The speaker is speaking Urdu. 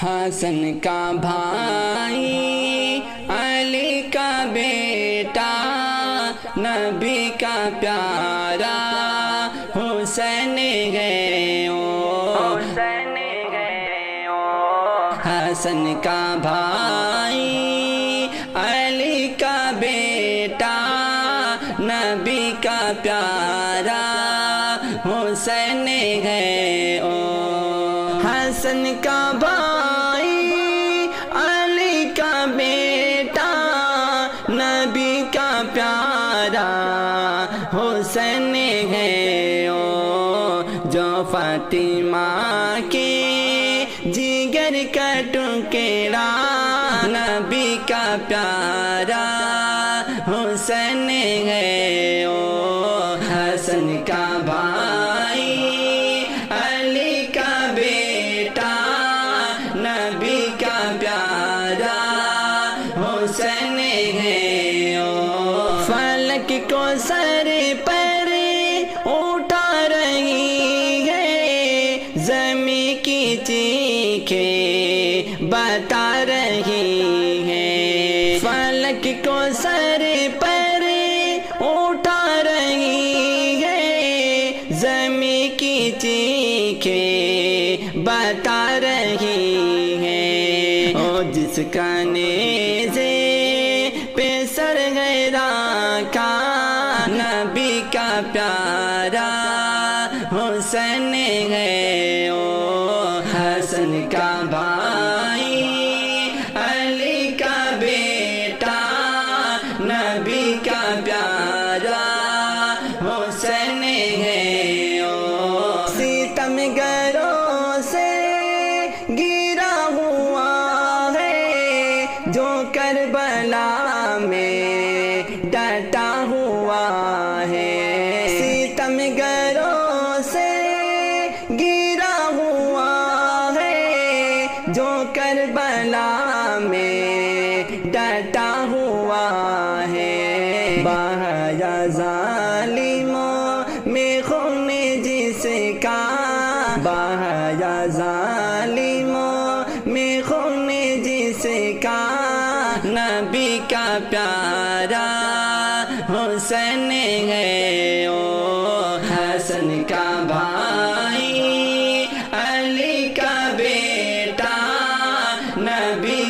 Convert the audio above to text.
حسن کا بھائی علی کا بیٹا نبی کا پیارا حسین ہے حسن کا بھائی علی کا بیٹا نبی کا پیارا حسین ہے حسن کا بھائی علی کا بیٹا نبی کا پیارا حسین ہے جو فاطمہ کے جگر کا ٹکڑا نبی کا پیارا حسین ہے حسن کا بھائی علی کا بیٹا نبی کا پیارا حسین ہے فلک کو سر پر اٹھا رہی ہے زمین کی چیخیں بتا رہی ہے فلک کو سر پر اٹھا رہی ہے زمین کی چیخیں بتا رہی ہے جس کا نیزے پہ سر رکھا نبی کا پیارا حسین ہے حسن کا بھائی علی کا بیٹا نبی کا پیارا حسین ہے ستم گروں سے گرا ہوا ہے جو کربلا میں ڈٹا ہوا ہے ستم گروں سے گرا ہوا ہے جو کربلا میں ڈٹا ہوا ہے بہایا ظالموں میں خون جس کا بہایا ظالموں میں خون جس کا نبی کا پیارا حسین ہے حسن کا بھائی علی کا بیٹا نبی